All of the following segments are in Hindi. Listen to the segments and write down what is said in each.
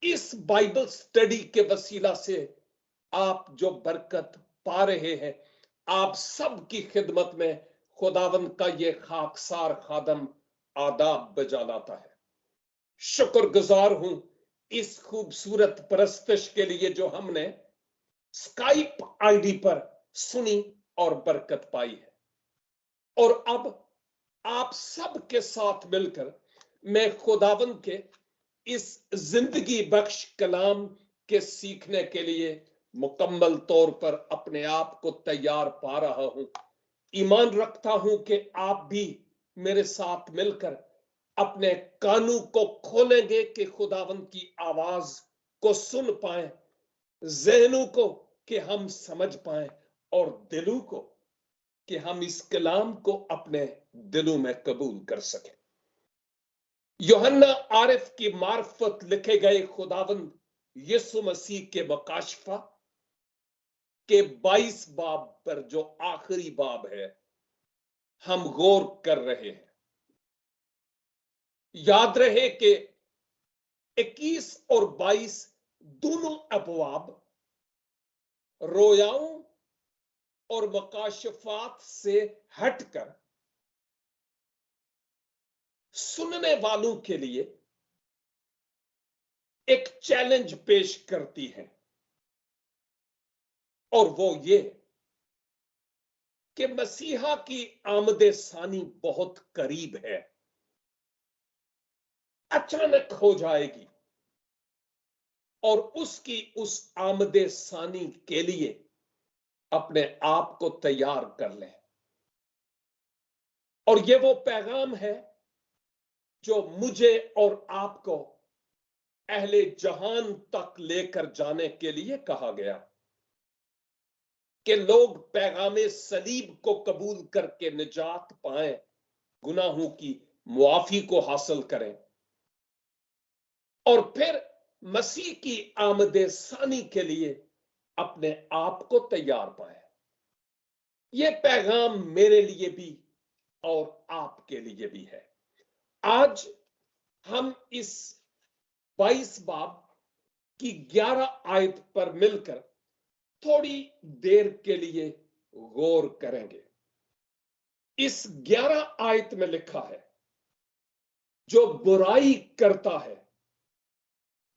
इस बाइबल स्टडी के वसीला से आप जो बरकत पा रहे हैं, आप सब की खिदमत में खुदावंद का ये खाकसार खादम आदाब बजा लाता है। शुक्रगुजार हूं इस खूबसूरत परस्तिश के लिए जो हमने स्काइप आईडी पर सुनी और बरकत पाई है। और अब आप सब के साथ मिलकर मैं खुदावंद के इस जिंदगी बख्श कलाम के सीखने के लिए मुकम्मल तौर पर अपने आप को तैयार पा रहा हूं। ईमान रखता हूं कि आप भी मेरे साथ मिलकर अपने कानों को खोलेंगे कि खुदावंद की आवाज को सुन पाए, जहनों को कि हम समझ पाए और दिलों को कि हम इस कलाम को अपने दिलों में कबूल कर सकें। यूहन्ना आरिफ की मार्फत लिखे गए खुदावंद यीशु मसीह के मुकाशफा के 22 बाब पर जो आखिरी बाब है, हम गौर कर रहे हैं। याद रहे कि 21 और 22 दोनों अबवाब रोयाओं और मुकाशफात से हटकर सुनने वालों के लिए एक चैलेंज पेश करती है, और वो ये कि मसीहा की आमदे सानी बहुत करीब है, अचानक हो जाएगी, और उसकी उस आमदे सानी के लिए अपने आप को तैयार कर लें। और ये वो पैगाम है जो मुझे और आपको अहले जहान तक लेकर जाने के लिए कहा गया कि लोग पैगामे सलीब को कबूल करके निजात पाएं, गुनाहों की मुआफी को हासिल करें और फिर मसीह की आमदे सानी के लिए अपने आप को तैयार पाएं। यह पैगाम मेरे लिए भी और आपके लिए भी है। आज हम इस 22 बाब की 11 आयत पर मिलकर थोड़ी देर के लिए गौर करेंगे। इस 11 आयत में लिखा है, जो बुराई करता है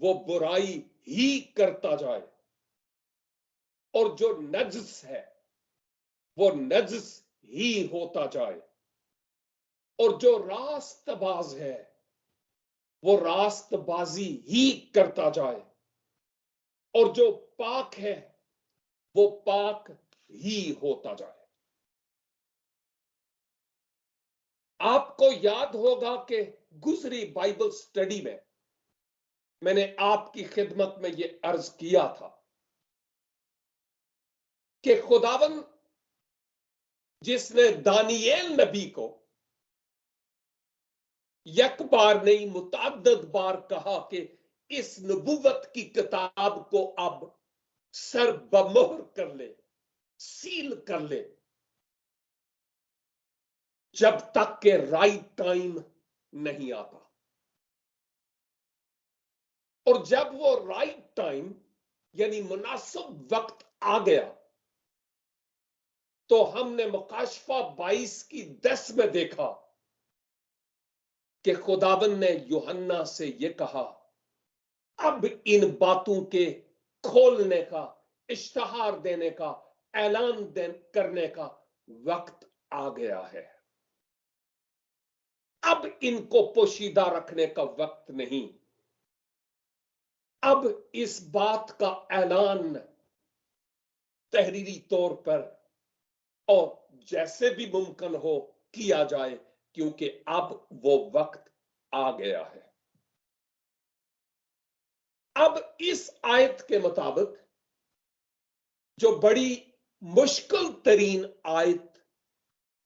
वो बुराई ही करता जाए, और जो नजस है वो नजस ही होता जाए, और जो रास्तबाज है वो रास्तबाजी ही करता जाए, और जो पाक है वो पाक ही होता जाए। आपको याद होगा कि गुजरी बाइबल स्टडी में मैंने आपकी खिदमत में यह अर्ज किया था कि खुदावन जिसने दानियेल नबी को एक बार नहीं मुतअद्दिद बार कहा कि इस नबुव्वत की किताब को अब सर बमोहर कर ले, सील कर ले, जब तक के राइट टाइम नहीं आता। और जब वो राइट टाइम यानी मुनासिब वक्त आ गया, तो हमने मुकाशफा 22 की 10 में देखा कि खुदावन ने यूहन्ना से यह कहा, अब इन बातों के खोलने का, इश्तिहार देने का, ऐलान करने का वक्त आ गया है। अब इनको पोशीदा रखने का वक्त नहीं। अब इस बात का ऐलान तहरीरी तौर पर और जैसे भी मुमकिन हो किया जाए, क्योंकि अब वो वक्त आ गया है। अब इस आयत के मुताबिक, जो बड़ी मुश्किल तरीन आयत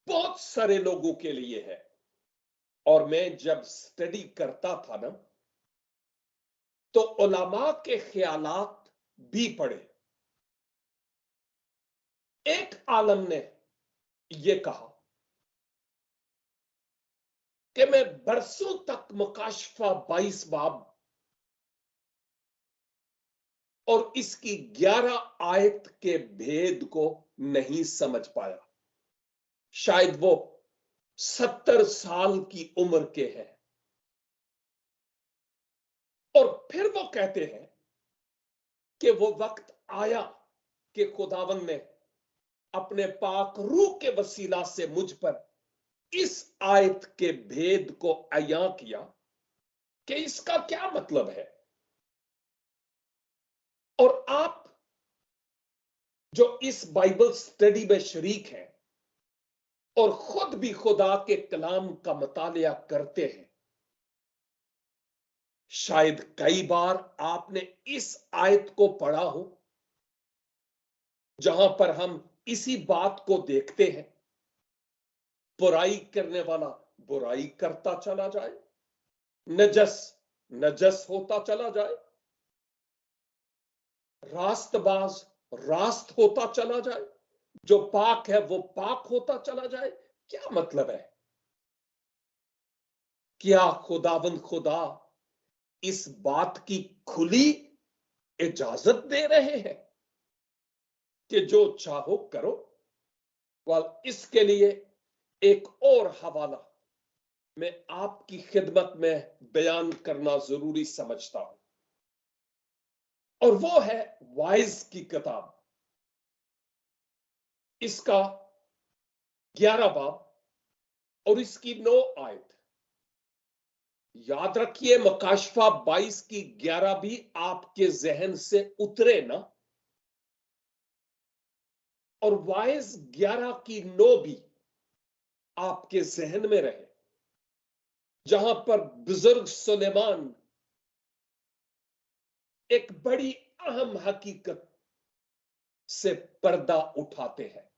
बहुत सारे लोगों के लिए है, और मैं जब स्टडी करता था ना, तो उलमा के ख्यालात भी पढ़े। एक आलम ने यह कहा कि मैं बरसों तक मुकाशफा 22 बाब और इसकी 11 आयत के भेद को नहीं समझ पाया। शायद वो 70 साल की उम्र के हैं और फिर वो कहते हैं कि वो वक्त आया कि खुदावन ने अपने पाक रूह के वसीला से मुझ पर इस आयत के भेद को अयां किया कि इसका क्या मतलब है। और आप जो इस बाइबल स्टडी में शरीक हैं और खुद भी खुदा के कलाम का मुतालिया करते हैं, शायद कई बार आपने इस आयत को पढ़ा हो जहां पर हम इसी बात को देखते हैं, बुराई करने वाला बुराई करता चला जाए, नजस नजस होता चला जाए, रास्तबाज रास्त होता चला जाए, जो पाक है वो पाक होता चला जाए। क्या मतलब है? क्या खुदावंद खुदा इस बात की खुली इजाजत दे रहे हैं कि जो चाहो करो? वाल इसके लिए एक और हवाला मैं आपकी खिदमत में बयान करना जरूरी समझता हूं, और वो है वाइज की किताब, इसका 11 बाब और इसकी 9 आयत। याद रखिए, मकाशफा 22 की 11 भी आपके जहन से उतरे ना, और वाइज 11 की 9 भी आपके जहन में रहे, जहां पर बुजुर्ग सुलेमान एक बड़ी अहम हकीकत से पर्दा उठाते हैं,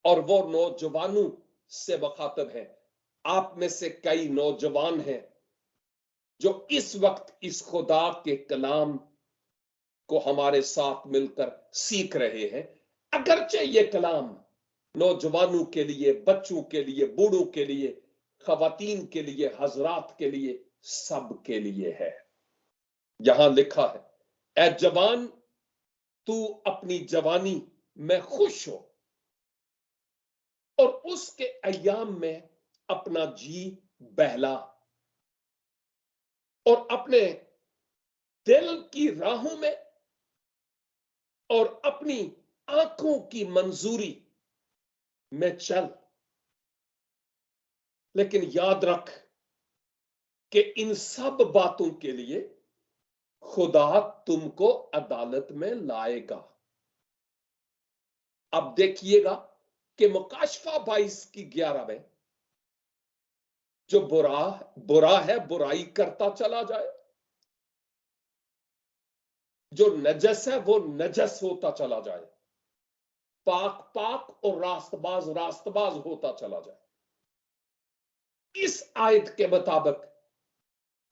और वो नौजवानों से मुखातब है। आप में से कई नौजवान हैं जो इस वक्त इस खुदा के कलाम को हमारे साथ मिलकर सीख रहे हैं। अगरचे ये कलाम नौजवानों के लिए, बच्चों के लिए, बूढ़ों के लिए, खवातीन के लिए, हजरात के लिए, सब के लिए है। यहां लिखा है, ए जवान, तू अपनी जवानी में खुश हो और उसके अय्याम में अपना जी बहला, और अपने दिल की राहों में और अपनी आंखों की मंजूरी में चल। लेकिन याद रख कि इन सब बातों के लिए खुदा तुमको अदालत में लाएगा। अब देखिएगा कि मुकाशफा 22 की 11 में जो बुरा है बुराई करता चला जाए, जो नजस है वो नजस होता चला जाए, पाक पाक और रास्तबाज रास्तबाज होता चला जाए। इस आयत के मुताबिक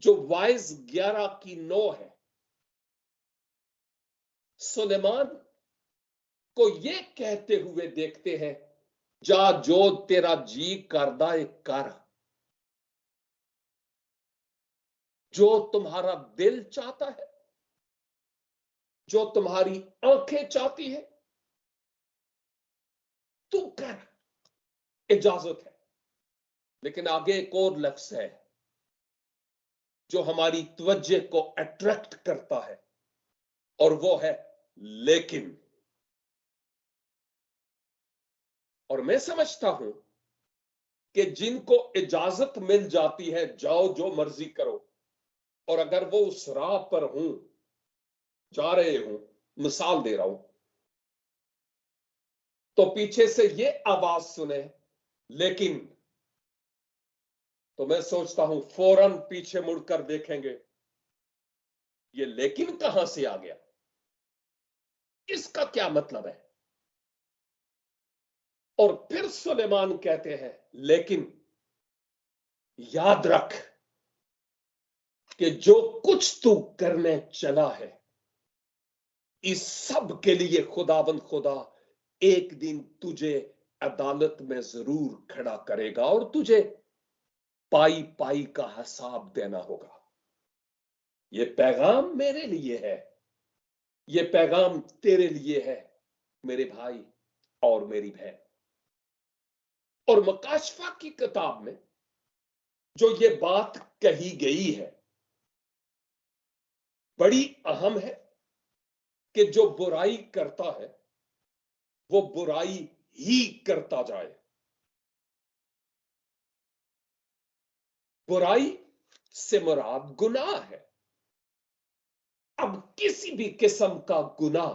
जो वाइज 11 की 9 है, सुलेमान को ये कहते हुए देखते हैं, जा जो तेरा जी करदा है कर, जो तुम्हारा दिल चाहता है, जो तुम्हारी आंखें चाहती है, तू कर, इजाजत है। लेकिन आगे एक और लफ्ज है जो हमारी तवज्जो को अट्रैक्ट करता है, और वो है लेकिन। और मैं समझता हूं कि जिनको इजाजत मिल जाती है जाओ जो मर्जी करो, और अगर वो उस राह पर हूं, जा रहे हूं, मिसाल दे रहा हूं, तो पीछे से ये आवाज सुने लेकिन, तो मैं सोचता हूं फौरन पीछे मुड़कर देखेंगे ये लेकिन कहां से आ गया, इसका क्या मतलब है। और फिर सुलेमान कहते हैं, लेकिन याद रख कि जो कुछ तू करने चला है, इस सब के लिए खुदाबंद खुदा एक दिन तुझे अदालत में जरूर खड़ा करेगा और तुझे पाई पाई का हिसाब देना होगा। ये पैगाम मेरे लिए है ये पैगाम तेरे लिए है मेरे भाई और मेरी बहन। और मकाशफा की किताब में जो ये बात कही गई है बड़ी अहम है कि जो बुराई करता है वो बुराई ही करता जाए। बुराई से मुराद गुनाह है। अब किसी भी किस्म का गुनाह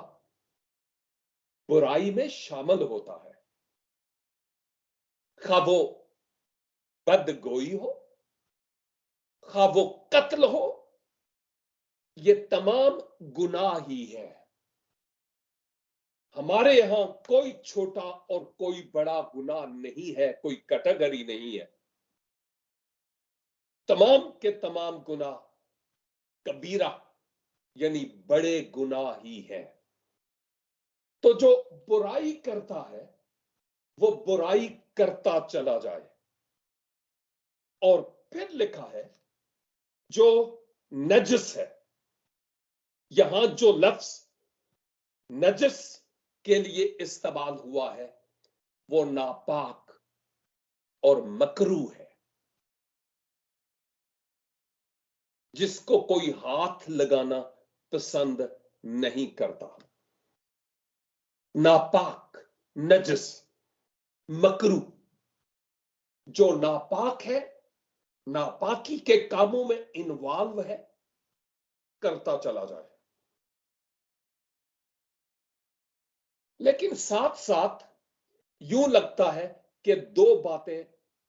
बुराई में शामिल होता है, खा वो बदगोई हो, खा वो कत्ल हो, ये तमाम गुनाह ही है। हमारे यहां कोई छोटा और कोई बड़ा गुनाह नहीं है, कोई कैटेगरी नहीं है। तमाम के तमाम गुनाह कबीरा यानी बड़े गुनाह ही है। तो जो बुराई करता है वो बुराई करता चला जाए। और फिर लिखा है जो नजस है। यहां जो लफ्ज नजस के लिए इस्तेमाल हुआ है वो नापाक और मकरू है, जिसको कोई हाथ लगाना पसंद नहीं करता। नापाक, नजस, मकरू, जो नापाक है, नापाकी के कामों में इन्वॉल्व है, करता चला जाए। लेकिन साथ साथ यूं लगता है कि दो बातें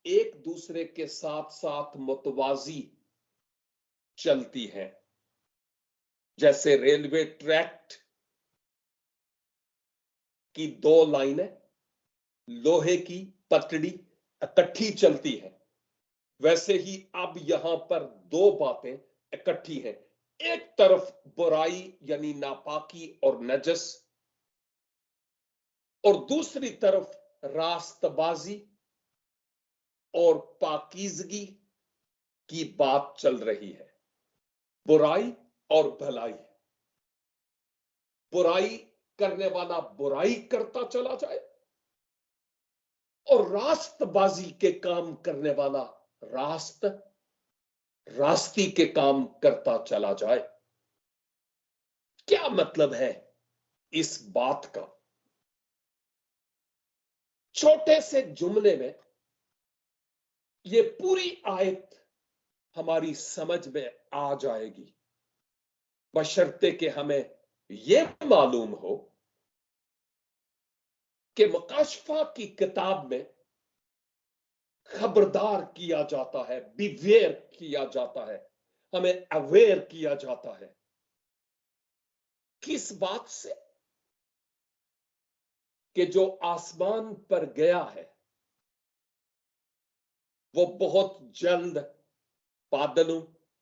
एक दूसरे के साथ साथ मुतवाजी चलती हैं। जैसे रेलवे ट्रैक की दो लाइनें लोहे की पटड़ी इकट्ठी चलती है, वैसे ही अब यहां पर दो बातें इकट्ठी हैं। एक तरफ बुराई यानी नापाकी और नजस, और दूसरी तरफ रास्तबाजी और पाकीज़गी की बात चल रही है। बुराई और भलाई। बुराई करने वाला बुराई करता चला जाए और रास्तबाजी के काम करने वाला रास्ती के काम करता चला जाए। क्या मतलब है इस बात का? छोटे से जुमले में ये पूरी आयत हमारी समझ में आ जाएगी, बशर्ते कि हमें यह मालूम हो कि मुकाशफा की किताब में खबरदार किया जाता है, बिवेयर किया जाता है, हमें अवेयर किया जाता है। किस बात से? कि जो आसमान पर गया है वो बहुत जल्द बादलों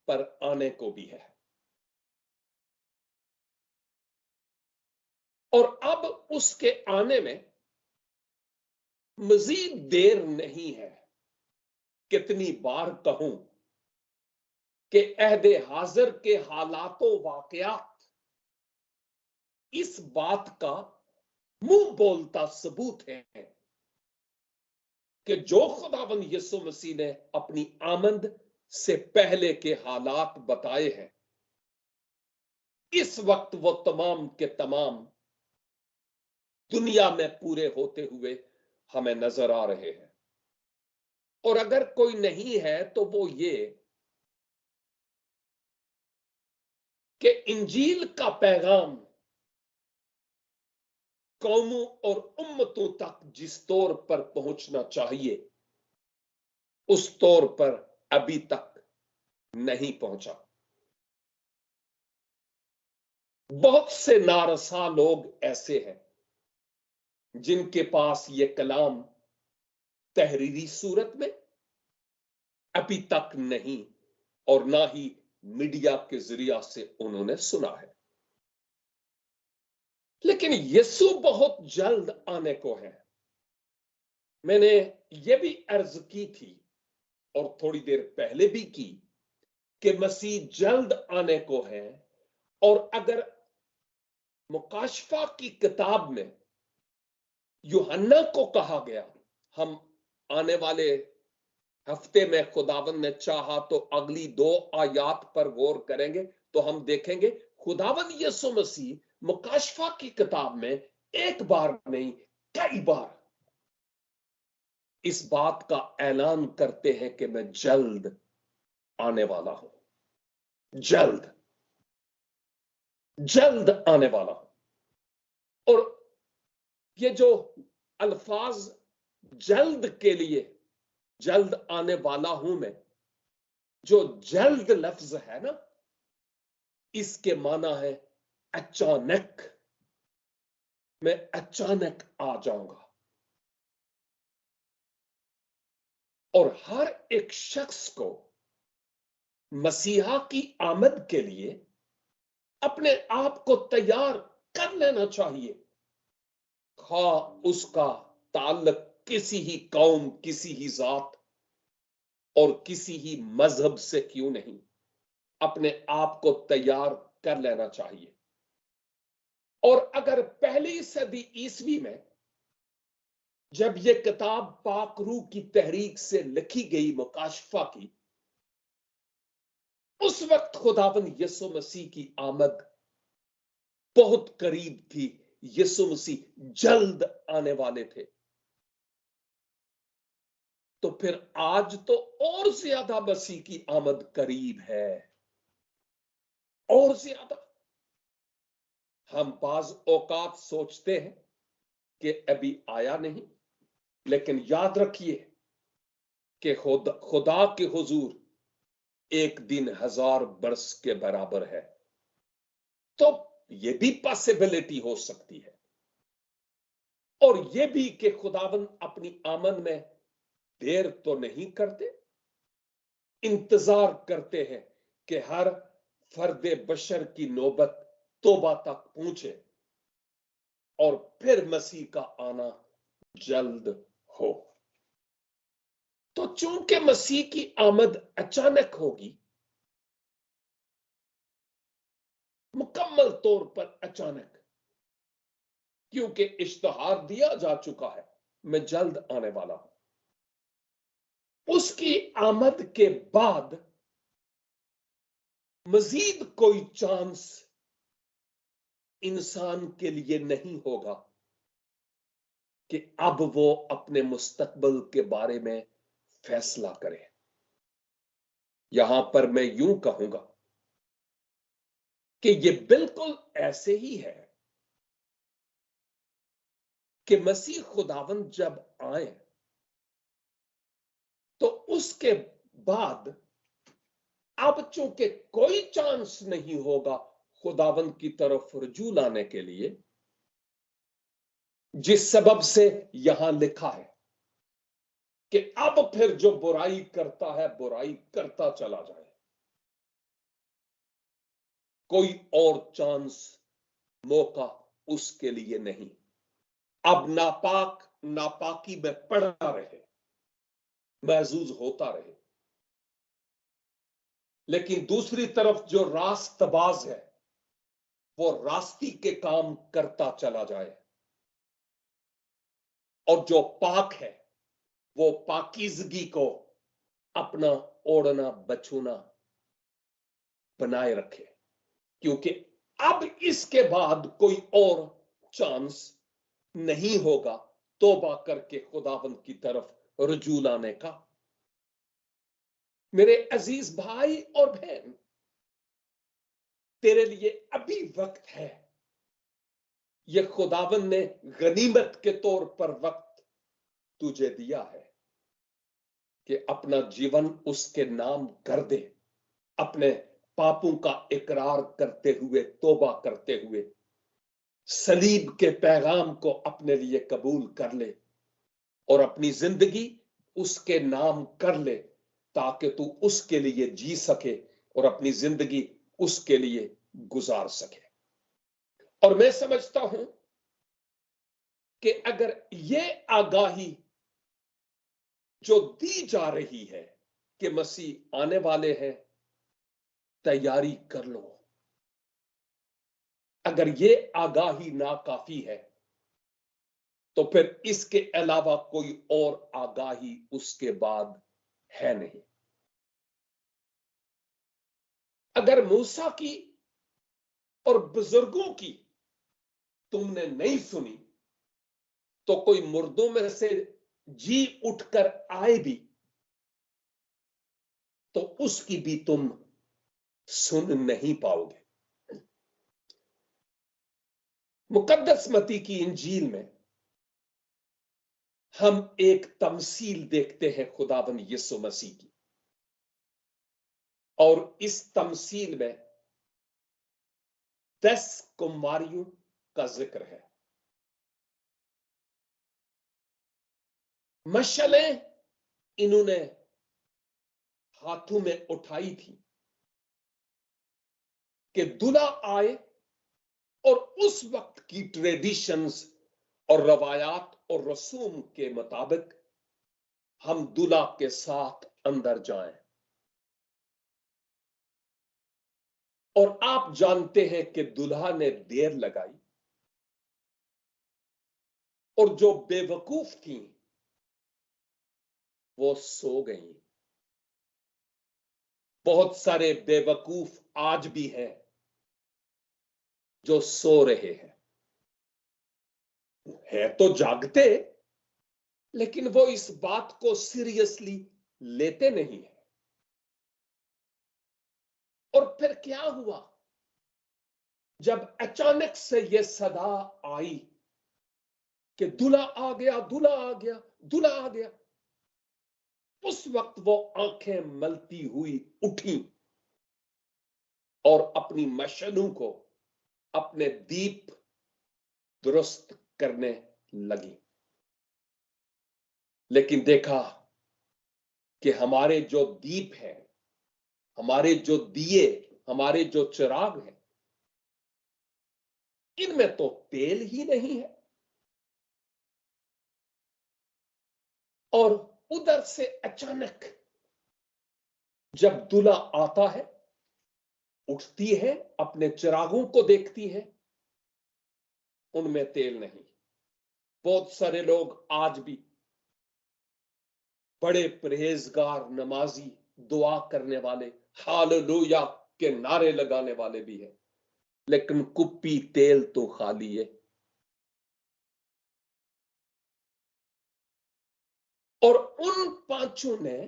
पर आने को भी है। और अब उसके आने में मजीद देर नहीं है। कितनी बार कहूं कि अहदे हाजिर के हालातों वाकयात इस बात का मुंह बोलता सबूत है कि जो खुदावंद यीशु मसीह ने अपनी आमद से पहले के हालात बताए हैं, इस वक्त वो तमाम के तमाम दुनिया में पूरे होते हुए हमें नजर आ रहे हैं। और अगर कोई नहीं है तो वो ये कि इंजील का पैगाम कौमों और उम्मतों तक जिस तौर पर पहुंचना चाहिए उस तौर पर अभी तक नहीं पहुंचा। बहुत से नारसा लोग ऐसे हैं जिनके पास ये कलाम तहरीरी सूरत में अभी तक नहीं और ना ही मीडिया के जरिया से उन्होंने सुना है। लेकिन यीशु बहुत जल्द आने को है। मैंने ये भी अर्ज की थी और थोड़ी देर पहले भी की कि मसीह जल्द आने को है। और अगर मुकाशफा की किताब में यूहन्ना को कहा गया, हम आने वाले हफ्ते में खुदावन ने चाहा तो अगली 2 आयात पर गौर करेंगे, तो हम देखेंगे खुदावन यीशु मसीह मुकाशफा की किताब में एक बार नहीं कई बार इस बात का ऐलान करते हैं कि मैं जल्द आने वाला हूं, जल्द जल्द आने वाला हूं। और ये जो अल्फाज जल्द के लिए, जल्द आने वाला हूं मैं, जो जल्द लफ्ज है ना, इसके माना है अचानक, मैं अचानक आ जाऊंगा। और हर एक शख्स को मसीहा की आमद के लिए अपने आप को तैयार कर लेना चाहिए, खा उसका ताल्लुक किसी ही कौम, किसी ही जात और किसी ही मजहब से क्यों नहीं, अपने आप को तैयार कर लेना चाहिए। और अगर पहली सदी ईसवी में जब यह किताब पाक रूह की तहरीक से लिखी गई मुकाशफा की, उस वक्त खुदावन यीशु मसीह की आमद बहुत करीब थी, यीशु मसीह जल्द आने वाले थे। तो फिर आज तो और ज्यादा मसीह की आमद करीब है, और ज्यादा। हम बाज औकात सोचते हैं कि अभी आया नहीं, लेकिन याद रखिए कि खुदा के हुजूर एक दिन 1000 बरस के बराबर है। तो यह भी पॉसिबिलिटी हो सकती है, और यह भी कि खुदावन अपनी आमद में देर तो नहीं करते, इंतजार करते हैं कि हर फर्दे बशर की नौबत तौबा तक पहुंचे और फिर मसीह का आना जल्द हो। तो चूंकि मसीह की आमद अचानक होगी, मुकम्मल तौर पर अचानक, क्योंकि इश्तिहार दिया जा चुका है मैं जल्द आने वाला हूं, उसकी आमद के बाद मजीद कोई चांस इंसान के लिए नहीं होगा कि अब वो अपने मुस्तकबिल के बारे में फैसला करे। यहां पर मैं यूं कहूंगा कि ये बिल्कुल ऐसे ही है कि मसीह खुदावंद जब आए तो उसके बाद अब चूंकि कोई चांस नहीं होगा खुदावंद की तरफ रुजू लाने के लिए, जिस सबब से यहां लिखा है कि अब फिर जो बुराई करता है बुराई करता चला जाए, कोई और चांस, मौका उसके लिए नहीं। अब नापाक नापाकी में पड़ा रहे, महजूज होता रहे, लेकिन दूसरी तरफ जो रास्तबाज है वो रास्ती के काम करता चला जाए, और जो पाक है वो पाकीज़गी को अपना ओढ़ना बछूना बनाए रखे, क्योंकि अब इसके बाद कोई और चांस नहीं होगा तौबा करके खुदावंद की तरफ रुजू लाने का। मेरे अजीज भाई और बहन, तेरे लिए अभी वक्त है। यह खुदावंद ने गनीमत के तौर पर वक्त तुझे दिया है कि अपना जीवन उसके नाम कर दे, अपने पापों का इकरार करते हुए, तौबा करते हुए सलीब के पैगाम को अपने लिए कबूल कर ले और अपनी जिंदगी उसके नाम कर ले, ताकि तू उसके लिए जी सके और अपनी जिंदगी उसके लिए गुजार सके। और मैं समझता हूं कि अगर ये आगाही जो दी जा रही है कि मसीह आने वाले हैं, तैयारी कर लो, अगर ये आगाही नाकाफी है तो फिर इसके अलावा कोई और आगाही उसके बाद है नहीं। अगर मूसा की और बुजुर्गों की तुमने नहीं सुनी तो कोई मुर्दों में से जी उठकर आए भी तो उसकी भी तुम सुन नहीं पाओगे। मुकद्दस मत्ती की इंजील में हम एक तमसील देखते हैं खुदावन यीशु मसीह की, और इस तमसील में 10 कुमारियों का जिक्र है। मशालें इन्होंने हाथों में उठाई थी कि दूल्हा आए, और उस वक्त की ट्रेडिशंस और रवायात और रसूम के मुताबिक हम दूल्हा के साथ अंदर जाएं। और आप जानते हैं कि दूल्हा ने देर लगाई, और जो बेवकूफ थी वो सो गई। बहुत सारे बेवकूफ आज भी हैं जो सो रहे हैं, है तो जागते, लेकिन वो इस बात को सीरियसली लेते नहीं है। और फिर क्या हुआ जब अचानक से ये सदा आई कि दूल्हा आ गया, दूल्हा आ गया, दूल्हा आ गया। उस वक्त वो आंखें मलती हुई उठी और अपनी मशलों को, अपने दीप दुरुस्त करने लगी। लेकिन देखा कि हमारे जो दीप है, हमारे जो दिए, हमारे जो चिराग हैं, इनमें तो तेल ही नहीं है। और उधर से अचानक जब दूल्हा आता है, उठती है, अपने चिरागों को देखती है, उनमें तेल नहीं। बहुत सारे लोग आज भी बड़े परहेजगार, नमाजी, दुआ करने वाले, हालेलुया के नारे लगाने वाले भी हैं, लेकिन कुप्पी तेल तो खाली है। और उन पांचों ने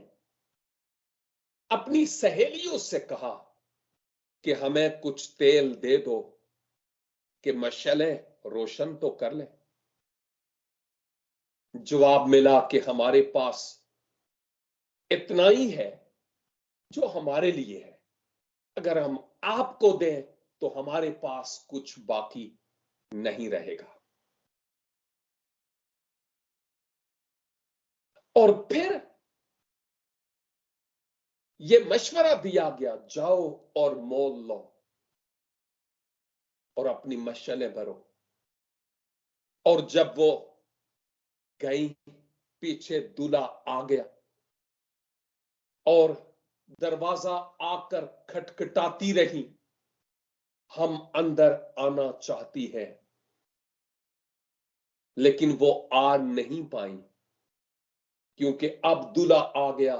अपनी सहेलियों से कहा कि हमें कुछ तेल दे दो कि मशालें रोशन तो कर ले। जवाब मिला कि हमारे पास इतना ही है जो हमारे लिए है, अगर हम आपको दें तो हमारे पास कुछ बाकी नहीं रहेगा। और फिर ये मशवरा दिया गया, जाओ और मोल लो और अपनी मशालें भरो। और जब वो गई, पीछे दूल्हा आ गया और दरवाजा आकर खटखटाती रही, हम अंदर आना चाहती है, लेकिन वो आ नहीं पाई, क्योंकि अब दूल्हा आ गया,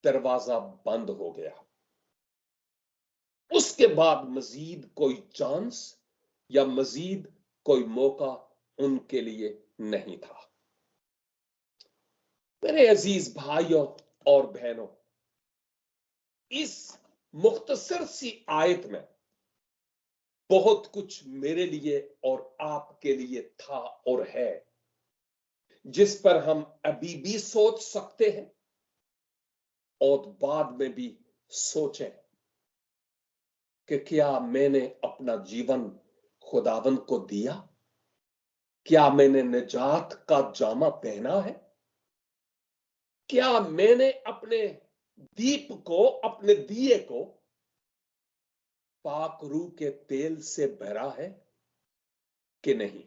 दरवाजा बंद हो गया। उसके बाद मजीद कोई चांस या मजीद कोई मौका उनके लिए नहीं था। मेरे अजीज भाइयों और बहनों, इस मुख्तसर सी आयत में बहुत कुछ मेरे लिए और आपके लिए था और है, जिस पर हम अभी भी सोच सकते हैं और बाद में भी सोचें कि क्या मैंने अपना जीवन खुदावंद को दिया? क्या मैंने निजात का जामा पहना है? क्या मैंने अपने दीप को, अपने दिए को पाक रूह के तेल से भरा है कि नहीं?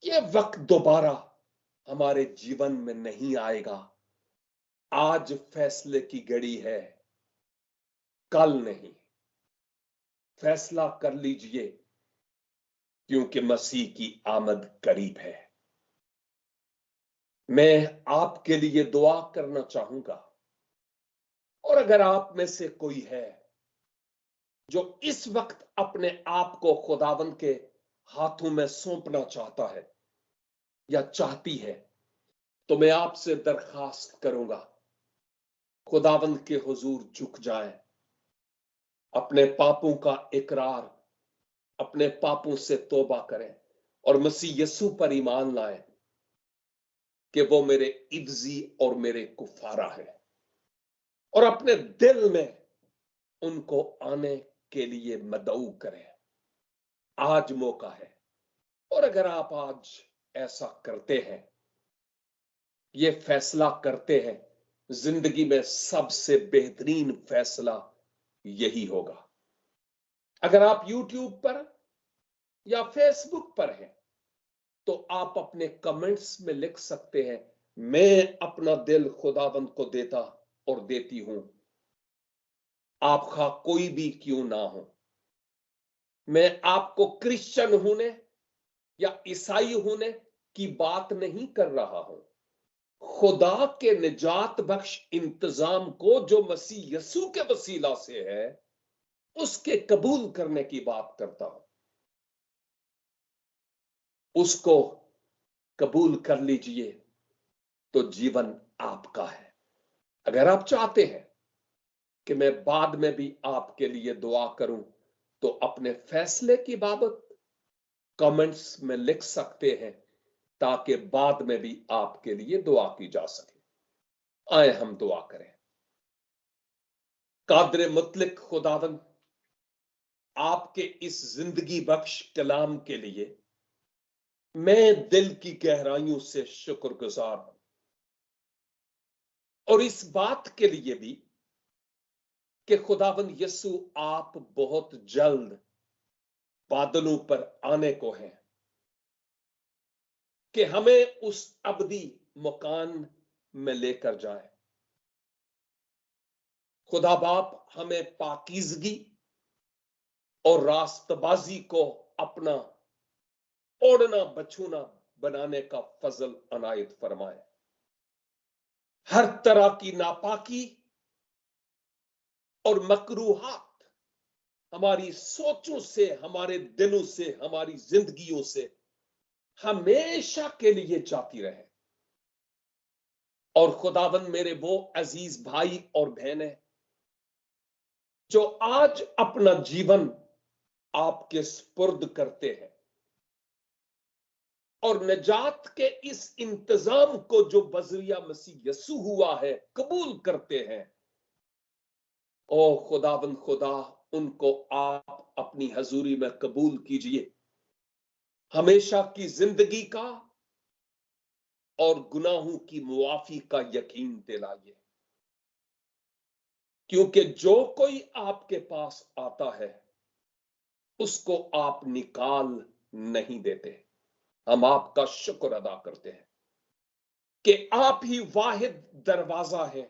यह वक्त दोबारा हमारे जीवन में नहीं आएगा। आज फैसले की घड़ी है, कल नहीं। फैसला कर लीजिए, क्योंकि मसीह की आमद करीब है। मैं आपके लिए दुआ करना चाहूंगा, और अगर आप में से कोई है जो इस वक्त अपने आप को खुदावंद के हाथों में सौंपना चाहता है या चाहती है, तो मैं आपसे दरखास्त करूंगा, खुदावंद के हुजूर झुक जाएं, अपने पापों का इकरार, अपने पापों से तौबा करें और मसीह यीशु पर ईमान लाएं कि वो मेरे इब्जी और मेरे कुफारा है, और अपने दिल में उनको आने के लिए मदऊ करें। आज मौका है, और अगर आप आज ऐसा करते हैं, ये फैसला करते हैं, जिंदगी में सबसे बेहतरीन फैसला यही होगा। अगर आप YouTube पर या Facebook पर हैं, तो आप अपने कमेंट्स में लिख सकते हैं, मैं अपना दिल खुदावंद को देता और देती हूं, आपका कोई भी क्यों ना हो। मैं आपको क्रिश्चियन होने या ईसाई होने की बात नहीं कर रहा हूं, खुदा के निजात बख्श इंतजाम को जो मसीह यीशु के वसीला से है, उसके कबूल करने की बात करता हूं। उसको कबूल कर लीजिए तो जीवन आपका है। अगर आप चाहते हैं कि मैं बाद में भी आपके लिए दुआ करूं, तो अपने फैसले की बाबत कमेंट्स में लिख सकते हैं, ताकि बाद में भी आपके लिए दुआ की जा सके। आए हम दुआ करें। कादर मुतलक खुदावंद, आपके इस जिंदगी बख्श कलाम के लिए मैं दिल की गहराइयों से शुक्रगुजार हूं, और इस बात के लिए भी कि खुदावंद यीशु आप बहुत जल्द बादलों पर आने को हैं, कि हमें उस अबदी मकान में लेकर जाए। खुदा बाप हमें पाकीज़गी और रास्तबाजी को अपना ओढ़ना बछूना बनाने का फजल अनायत फरमाए। हर तरह की नापाकी और मकरूहात हमारी सोचों से, हमारे दिलों से, हमारी जिंदगियों से हमेशा के लिए जाती रहे। और खुदावन, मेरे वो अजीज भाई और बहनें जो आज अपना जीवन आपके सुपुर्द करते हैं और निजात के इस इंतजाम को जो बजरिया मसीह यीशु हुआ है कबूल करते हैं, ओ खुदावन खुदा, उनको आप अपनी हजूरी में कबूल कीजिए। हमेशा की जिंदगी का और गुनाहों की मुआफी का यकीन दिलाइए, क्योंकि जो कोई आपके पास आता है उसको आप निकाल नहीं देते। हम आपका शुक्र अदा करते हैं कि आप ही वाहिद दरवाजा है,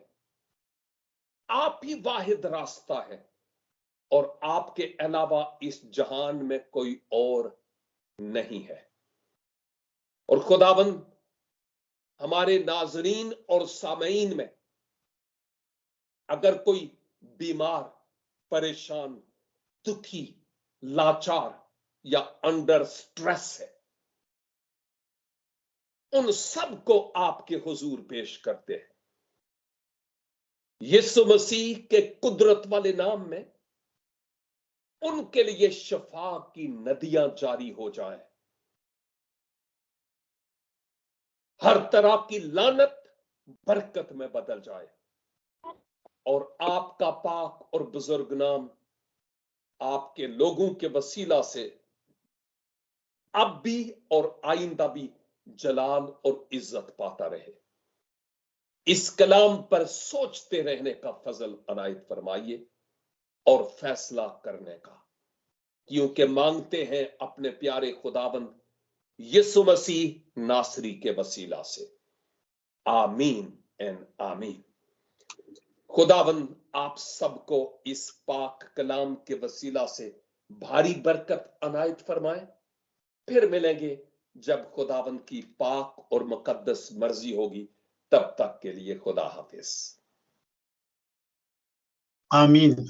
आप ही वाहिद रास्ता है, और आपके अलावा इस जहान में कोई और नहीं है। और खुदाबंद, हमारे नाजरीन और सामईन में अगर कोई बीमार, परेशान, दुखी, लाचार या अंडर स्ट्रेस है, उन सब को आपके हुजूर पेश करते हैं। यीशु मसीह के कुदरत वाले नाम में उनके लिए शफा की नदियां जारी हो जाएं, हर तरह की लानत बरकत में बदल जाए, और आपका पाक और बुजुर्ग नाम आपके लोगों के वसीला से अब भी और आइंदा भी जलाल और इज्जत पाता रहे। इस कलाम पर सोचते रहने का फजल अनायत फरमाइए और फैसला करने का, क्योंकि मांगते हैं अपने प्यारे खुदाबंद यीशु मसीह नासरी के वसीला से। आमीन एंड आमीन। खुदाबंद आप सबको इस पाक कलाम के वसीला से भारी बरकत अनायत फरमाए। फिर मिलेंगे जब खुदावन की पाक और मुकद्दस मर्जी होगी। तब तक के लिए खुदा हाफिज। आमीन।